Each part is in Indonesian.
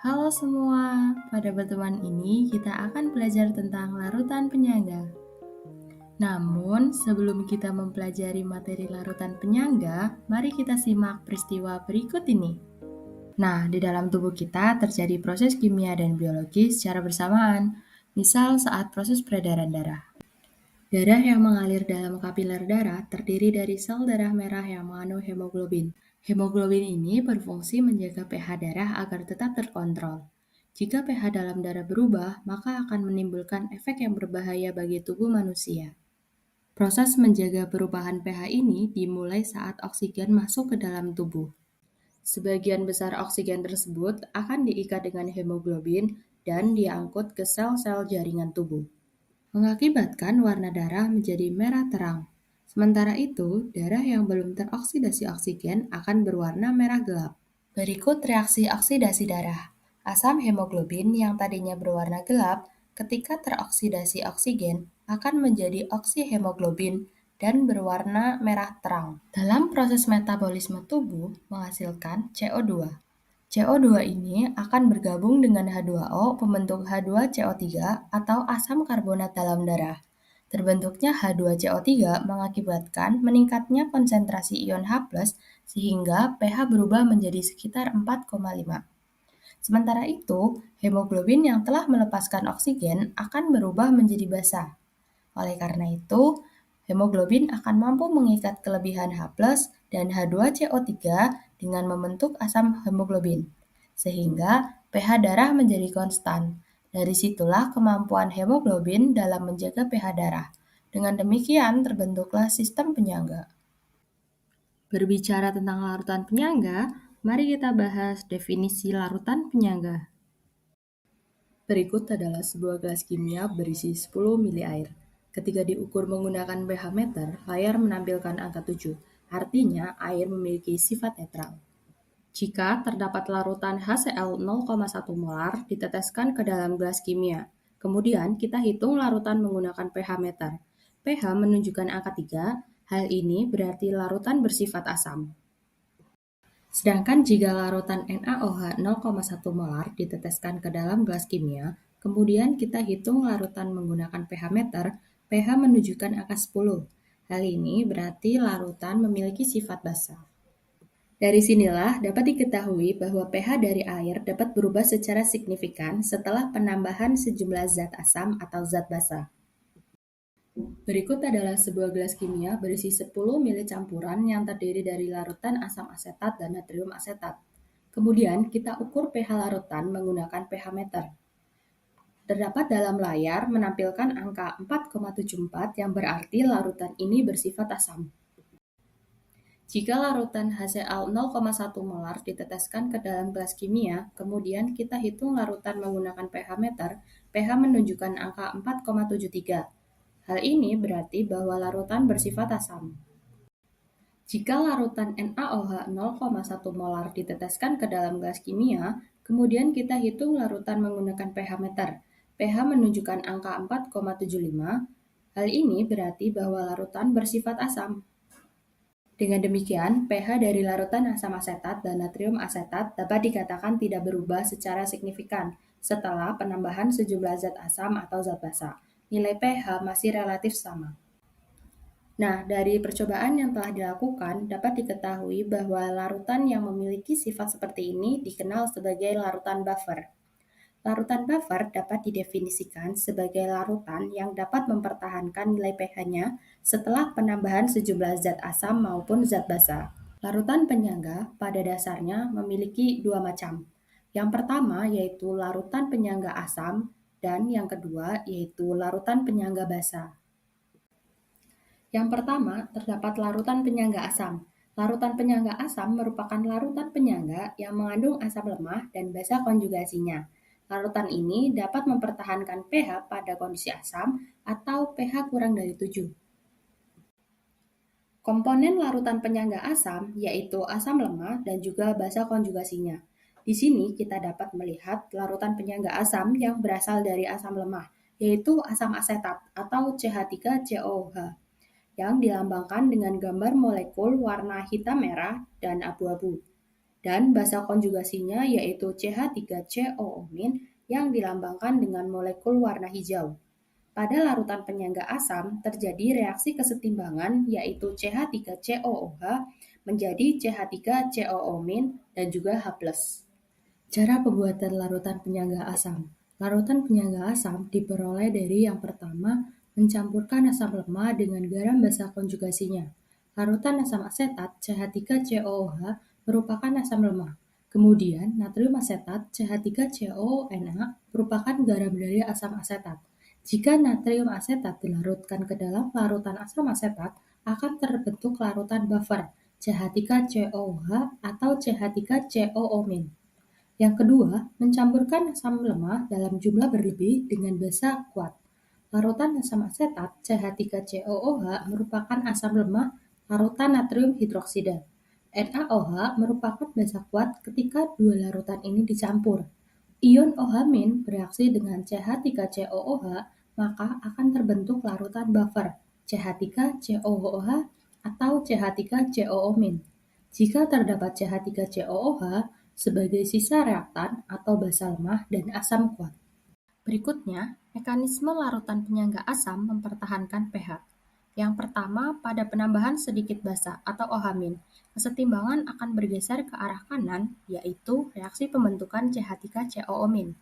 Halo semua, pada pertemuan ini kita akan belajar tentang larutan penyangga. Namun, sebelum kita mempelajari materi larutan penyangga, mari kita simak peristiwa berikut ini. Nah, di dalam tubuh kita terjadi proses kimia dan biologi secara bersamaan, misal saat proses peredaran darah. Darah yang mengalir dalam kapiler darah terdiri dari sel darah merah yang mengandung hemoglobin. Hemoglobin ini berfungsi menjaga pH darah agar tetap terkontrol. Jika pH dalam darah berubah, maka akan menimbulkan efek yang berbahaya bagi tubuh manusia. Proses menjaga perubahan pH ini dimulai saat oksigen masuk ke dalam tubuh. Sebagian besar oksigen tersebut akan diikat dengan hemoglobin dan diangkut ke sel-sel jaringan tubuh, mengakibatkan warna darah menjadi merah terang. Sementara itu, darah yang belum teroksidasi oksigen akan berwarna merah gelap. Berikut reaksi oksidasi darah. Asam hemoglobin yang tadinya berwarna gelap ketika teroksidasi oksigen akan menjadi oksihemoglobin dan berwarna merah terang. Dalam proses metabolisme tubuh menghasilkan CO2. CO2 ini akan bergabung dengan H2O pembentuk H2CO3 atau asam karbonat dalam darah. Terbentuknya H2CO3 mengakibatkan meningkatnya konsentrasi ion H+, sehingga pH berubah menjadi sekitar 4,5. Sementara itu, hemoglobin yang telah melepaskan oksigen akan berubah menjadi basa. Oleh karena itu, hemoglobin akan mampu mengikat kelebihan H+ dan H2CO3 dengan membentuk asam hemoglobin, sehingga pH darah menjadi konstan. Dari situlah kemampuan hemoglobin dalam menjaga pH darah. Dengan demikian terbentuklah sistem penyangga. Berbicara tentang larutan penyangga, mari kita bahas definisi larutan penyangga. Berikut adalah sebuah gelas kimia berisi 10 mili air. Ketika diukur menggunakan pH meter, layar menampilkan angka 7, artinya air memiliki sifat netral. Jika terdapat larutan HCl 0,1 molar diteteskan ke dalam gelas kimia, kemudian kita hitung larutan menggunakan pH meter. pH menunjukkan angka 3, hal ini berarti larutan bersifat asam. Sedangkan jika larutan NaOH 0,1 molar diteteskan ke dalam gelas kimia, kemudian kita hitung larutan menggunakan pH meter, pH menunjukkan angka 10. Hal ini berarti larutan memiliki sifat basa. Dari sinilah dapat diketahui bahwa pH dari air dapat berubah secara signifikan setelah penambahan sejumlah zat asam atau zat basa. Berikut adalah sebuah gelas kimia berisi 10 mili campuran yang terdiri dari larutan asam asetat dan natrium asetat. Kemudian kita ukur pH larutan menggunakan pH meter. Terdapat dalam layar menampilkan angka 4,74 yang berarti larutan ini bersifat asam. Jika larutan HCl 0,1 molar diteteskan ke dalam gelas kimia, kemudian kita hitung larutan menggunakan pH meter, pH menunjukkan angka 4,73. Hal ini berarti bahwa larutan bersifat asam. Jika larutan NaOH 0,1 molar diteteskan ke dalam gelas kimia, kemudian kita hitung larutan menggunakan pH meter, pH menunjukkan angka 4,75. Hal ini berarti bahwa larutan bersifat asam. Dengan demikian, pH dari larutan asam asetat dan natrium asetat dapat dikatakan tidak berubah secara signifikan setelah penambahan sejumlah zat asam atau zat basa. Nilai pH masih relatif sama. Nah, dari percobaan yang telah dilakukan dapat diketahui bahwa larutan yang memiliki sifat seperti ini dikenal sebagai larutan buffer. Larutan buffer dapat didefinisikan sebagai larutan yang dapat mempertahankan nilai pH-nya setelah penambahan sejumlah zat asam maupun zat basa. Larutan penyangga pada dasarnya memiliki dua macam. Yang pertama yaitu larutan penyangga asam dan yang kedua yaitu larutan penyangga basa. Yang pertama, terdapat larutan penyangga asam. Larutan penyangga asam merupakan larutan penyangga yang mengandung asam lemah dan basa konjugasinya. Larutan ini dapat mempertahankan pH pada kondisi asam atau pH kurang dari 7. Komponen larutan penyangga asam yaitu asam lemah dan juga basa konjugasinya. Di sini kita dapat melihat larutan penyangga asam yang berasal dari asam lemah, yaitu asam asetat atau CH3COOH, yang dilambangkan dengan gambar molekul warna hitam merah dan abu-abu. Dan basa konjugasinya yaitu CH3COO- yang dilambangkan dengan molekul warna hijau. Pada larutan penyangga asam terjadi reaksi kesetimbangan yaitu CH3COOH menjadi CH3COO- dan juga H+. Cara pembuatan larutan penyangga asam. Larutan penyangga asam diperoleh dari yang pertama, mencampurkan asam lemah dengan garam basa konjugasinya. Larutan asam asetat CH3COOH merupakan asam lemah. Kemudian, natrium asetat CH3COONa merupakan garam dari asam asetat. Jika natrium asetat dilarutkan ke dalam larutan asam asetat, akan terbentuk larutan buffer CH3COOH atau CH3COO-. Yang kedua, mencampurkan asam lemah dalam jumlah berlebih dengan basa kuat. Larutan asam asetat CH3COOH merupakan asam lemah larutan natrium hidroksida. NaOH merupakan basa kuat ketika dua larutan ini dicampur. Ion OH- bereaksi dengan CH3COOH, maka akan terbentuk larutan buffer CH3COOH atau CH3COO-. Jika terdapat CH3COOH sebagai sisa reaktan atau basa lemah dan asam kuat. Berikutnya, mekanisme larutan penyangga asam mempertahankan pH. Yang pertama, pada penambahan sedikit basa atau OH-, kesetimbangan akan bergeser ke arah kanan, yaitu reaksi pembentukan CH3COO-.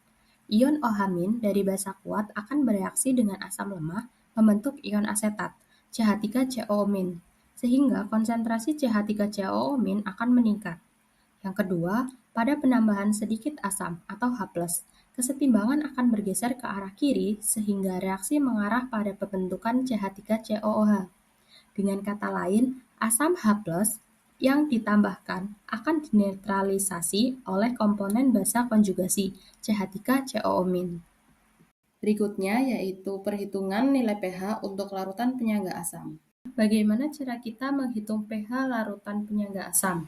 Ion OH- dari basa kuat akan bereaksi dengan asam lemah membentuk ion asetat, CH3COO-, sehingga konsentrasi CH3COO- akan meningkat. Yang kedua, pada penambahan sedikit asam atau H+, kesetimbangan akan bergeser ke arah kiri sehingga reaksi mengarah pada pembentukan CH3COOH. Dengan kata lain, asam H+ yang ditambahkan akan dinetralisasi oleh komponen basa konjugasi CH3COO-. Berikutnya yaitu perhitungan nilai pH untuk larutan penyangga asam. Bagaimana cara kita menghitung pH larutan penyangga asam?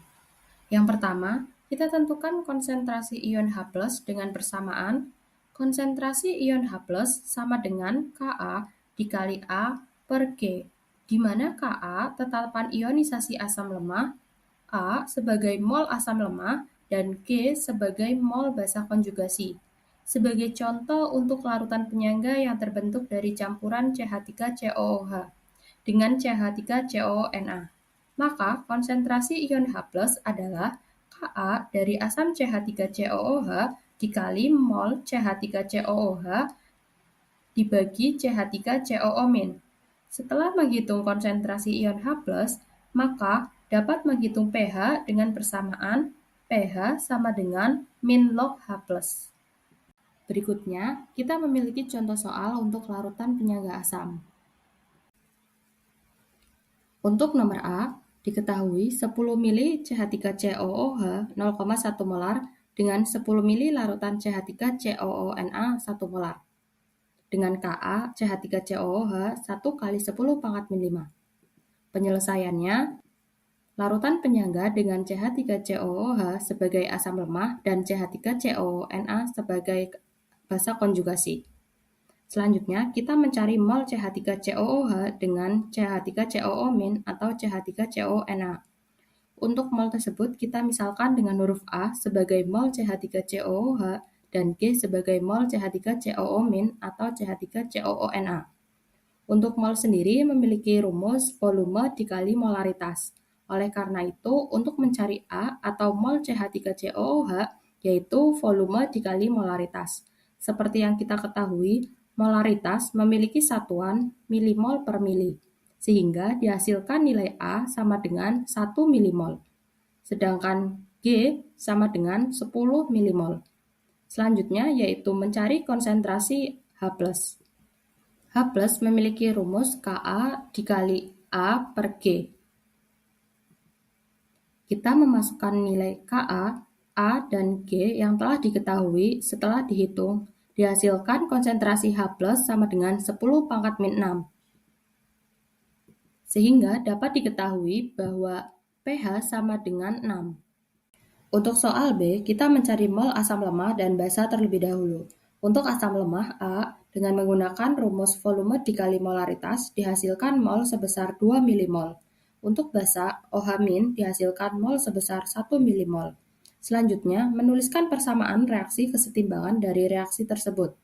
Yang pertama, kita tentukan konsentrasi ion H+ dengan persamaan konsentrasi ion H+ sama dengan Ka dikali A per G, di mana Ka tetapan ionisasi asam lemah, A sebagai mol asam lemah, dan G sebagai mol basa konjugasi. Sebagai contoh untuk larutan penyangga yang terbentuk dari campuran CH3COOH dengan CH3COONa. Maka konsentrasi ion H+ adalah Ka dari asam CH3COOH dikali mol CH3COOH dibagi CH3COO-. Setelah menghitung konsentrasi ion H+, maka dapat menghitung pH dengan persamaan pH sama dengan min log H+. Berikutnya, kita memiliki contoh soal untuk larutan penyangga asam. Untuk nomor A, diketahui 10 mili CH3COOH 0,1 molar dengan 10 mili larutan CH3COONa 1 molar. Dengan Ka CH3COOH 1 kali 10 pangkat min 5. Penyelesaiannya, larutan penyangga dengan CH3COOH sebagai asam lemah dan CH3COONa sebagai basa konjugasi. Selanjutnya, kita mencari mol CH3COOH dengan CH3COO- atau CH3COONa. Untuk mol tersebut, kita misalkan dengan huruf A sebagai mol CH3COOH dan G sebagai mol CH3COO- atau CH3COONa. Untuk mol sendiri memiliki rumus volume dikali molaritas. Oleh karena itu, untuk mencari A atau mol CH3COOH, yaitu volume dikali molaritas. Seperti yang kita ketahui, molaritas memiliki satuan milimol per mili, sehingga dihasilkan nilai A sama dengan 1 milimol, sedangkan G sama dengan 10 milimol. Selanjutnya yaitu mencari konsentrasi H+. H+ memiliki rumus Ka dikali A per G. Kita memasukkan nilai Ka, A, dan G yang telah diketahui setelah dihitung. Dihasilkan konsentrasi H+ sama dengan 10 pangkat min 6. Sehingga dapat diketahui bahwa pH sama dengan 6. Untuk soal B, kita mencari mol asam lemah dan basa terlebih dahulu. Untuk asam lemah A, dengan menggunakan rumus volume dikali molaritas, dihasilkan mol sebesar 2 milimol. Untuk basa OH- dihasilkan mol sebesar 1 milimol. Selanjutnya, menuliskan persamaan reaksi kesetimbangan dari reaksi tersebut.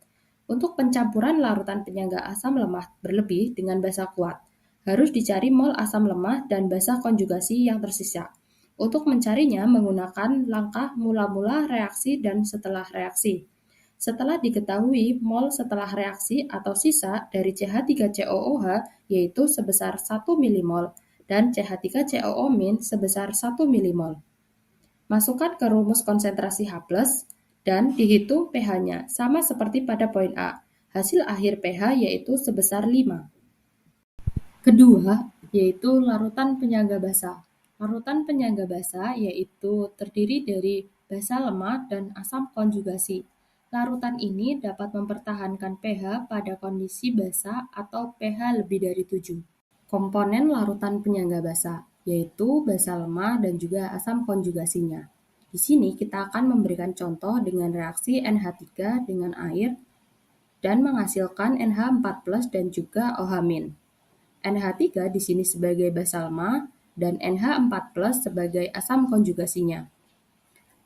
Untuk pencampuran larutan penyangga asam lemah berlebih dengan basa kuat, harus dicari mol asam lemah dan basa konjugasi yang tersisa. Untuk mencarinya menggunakan langkah mula-mula reaksi dan setelah reaksi. Setelah diketahui mol setelah reaksi atau sisa dari CH3COOH yaitu sebesar 1 milimol dan CH3COO- sebesar 1 milimol. Masukkan ke rumus konsentrasi H+, dan dihitung pH-nya, sama seperti pada poin A. Hasil akhir pH yaitu sebesar 5. Kedua, yaitu larutan penyangga basa. Larutan penyangga basa yaitu terdiri dari basa lemah dan asam konjugasi. Larutan ini dapat mempertahankan pH pada kondisi basa atau pH lebih dari 7. Komponen larutan penyangga basa, yaitu basa lemah dan juga asam konjugasinya. Di sini kita akan memberikan contoh dengan reaksi NH3 dengan air dan menghasilkan NH4+ dan juga OH-. NH3 di sini sebagai basa lemah dan NH4+ sebagai asam konjugasinya.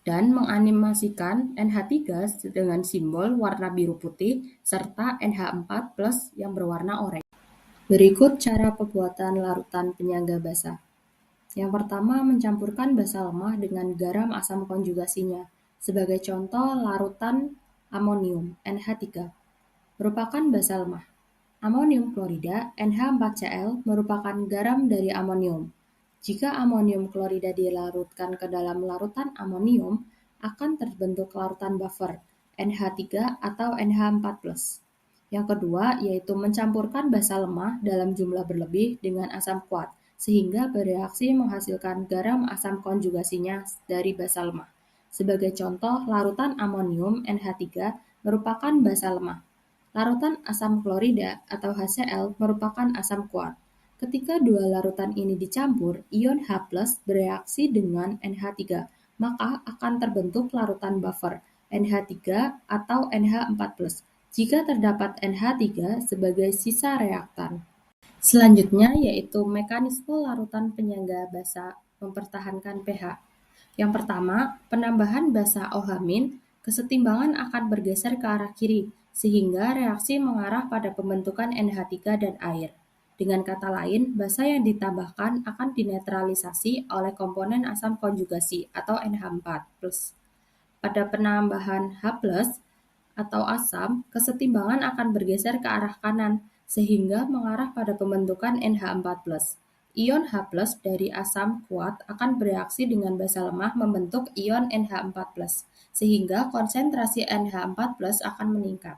Dan menganimasikan NH3 dengan simbol warna biru putih serta NH4+ yang berwarna oranye. Berikut cara pembuatan larutan penyangga basa. Yang pertama, mencampurkan basa lemah dengan garam asam konjugasinya. Sebagai contoh, larutan amonium NH3 merupakan basa lemah. Amonium klorida NH4Cl merupakan garam dari amonium. Jika amonium klorida dilarutkan ke dalam larutan amonium, akan terbentuk larutan buffer NH3 atau NH4+. Yang kedua, yaitu mencampurkan basa lemah dalam jumlah berlebih dengan asam kuat, sehingga bereaksi menghasilkan garam asam konjugasinya dari basa lemah. Sebagai contoh, larutan amonium NH3 merupakan basa lemah. Larutan asam klorida atau HCl merupakan asam kuat. Ketika dua larutan ini dicampur, ion H+ bereaksi dengan NH3, maka akan terbentuk larutan buffer NH3 atau NH4+, jika terdapat NH3 sebagai sisa reaktan. Selanjutnya yaitu mekanisme larutan penyangga basa mempertahankan pH. Yang pertama, penambahan basa OH-, kesetimbangan akan bergeser ke arah kiri, sehingga reaksi mengarah pada pembentukan NH3 dan air. Dengan kata lain, basa yang ditambahkan akan dinetralisasi oleh komponen asam konjugasi atau NH4+. Pada penambahan H+ atau asam, kesetimbangan akan bergeser ke arah kanan, sehingga mengarah pada pembentukan NH4+. Ion H+ dari asam kuat akan bereaksi dengan basa lemah membentuk ion NH4+, sehingga konsentrasi NH4+ akan meningkat.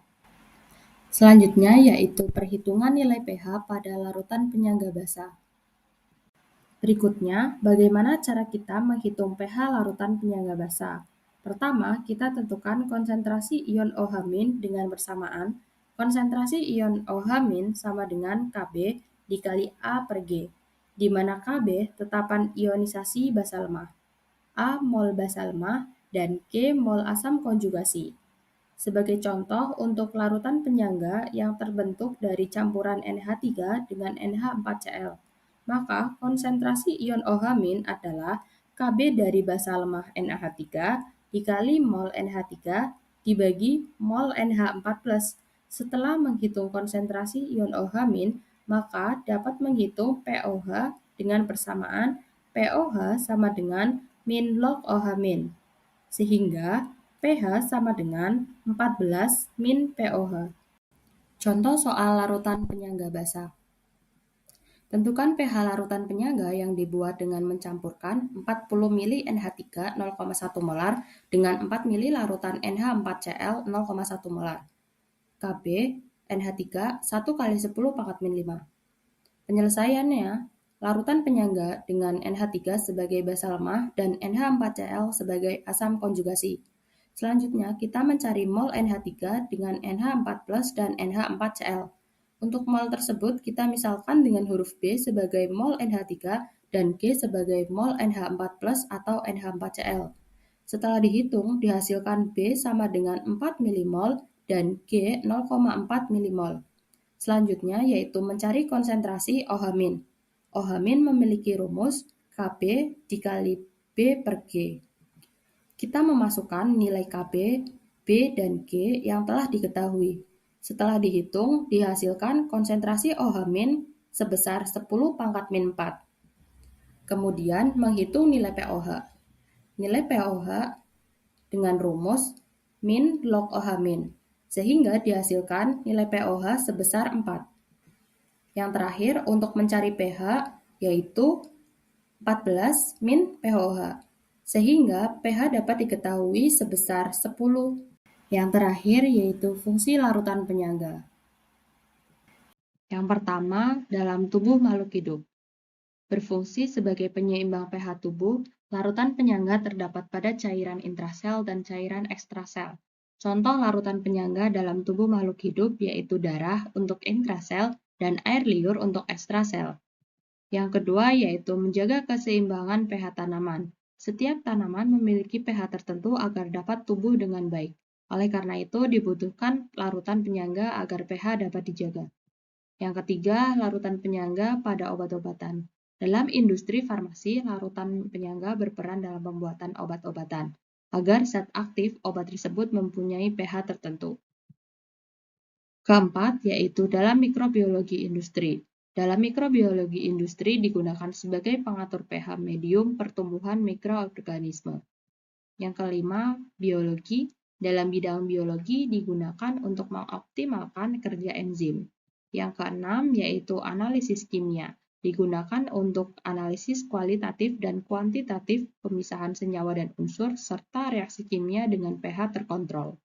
Selanjutnya yaitu perhitungan nilai pH pada larutan penyangga basa. Berikutnya, bagaimana cara kita menghitung pH larutan penyangga basa? Pertama, kita tentukan konsentrasi ion OH- dengan bersamaan. Konsentrasi ion OH- sama dengan Kb dikali A per G, di mana Kb tetapan ionisasi basa lemah, A mol basa lemah, dan G mol asam konjugasi. Sebagai contoh, untuk larutan penyangga yang terbentuk dari campuran NH3 dengan NH4Cl, maka konsentrasi ion OH- adalah Kb dari basa lemah NH3 dikali mol NH3 dibagi mol NH4+. Setelah menghitung konsentrasi ion OH-, maka dapat menghitung pOH dengan persamaan pOH sama dengan min log OH-, sehingga pH sama dengan 14 min pOH. Contoh soal larutan penyangga basa. Tentukan pH larutan penyangga yang dibuat dengan mencampurkan 40 ml NH3 0,1 molar dengan 4 ml larutan NH4Cl 0,1 molar. Kb NH3 1 kali 10 pangkat min 5. Penyelesaiannya, larutan penyangga dengan NH3 sebagai basa lemah dan NH4Cl sebagai asam konjugasi. Selanjutnya, kita mencari mol NH3 dengan NH4+ dan NH4Cl. Untuk mol tersebut, kita misalkan dengan huruf B sebagai mol NH3 dan G sebagai mol NH4+ atau NH4Cl. Setelah dihitung, dihasilkan B sama dengan 4 milimol dan G 0,4 milimol. Selanjutnya yaitu mencari konsentrasi OH-. OH- memiliki rumus Kb dikali B per G. Kita memasukkan nilai Kb, B, dan G yang telah diketahui. Setelah dihitung, dihasilkan konsentrasi OH- sebesar 10⁻⁴. Kemudian menghitung nilai pOH. Nilai pOH dengan rumus min log OH-, sehingga dihasilkan nilai pOH sebesar 4. Yang terakhir, untuk mencari pH, yaitu 14 min pOH, sehingga pH dapat diketahui sebesar 10. Yang terakhir yaitu fungsi larutan penyangga. Yang pertama, dalam tubuh makhluk hidup. Berfungsi sebagai penyeimbang pH tubuh, larutan penyangga terdapat pada cairan intrasel dan cairan ekstrasel. Contoh larutan penyangga dalam tubuh makhluk hidup yaitu darah untuk intrasel dan air liur untuk ekstrasel. Yang kedua yaitu menjaga keseimbangan pH tanaman. Setiap tanaman memiliki pH tertentu agar dapat tumbuh dengan baik. Oleh karena itu dibutuhkan larutan penyangga agar pH dapat dijaga. Yang ketiga, larutan penyangga pada obat-obatan. Dalam industri farmasi, larutan penyangga berperan dalam pembuatan obat-obatan, agar zat aktif obat tersebut mempunyai pH tertentu. Keempat, yaitu dalam mikrobiologi industri. Dalam mikrobiologi industri digunakan sebagai pengatur pH medium pertumbuhan mikroorganisme. Yang kelima, biologi. Dalam bidang biologi digunakan untuk mengoptimalkan kerja enzim. Yang keenam, yaitu analisis kimia. Digunakan untuk analisis kualitatif dan kuantitatif pemisahan senyawa dan unsur, serta reaksi kimia dengan pH terkontrol.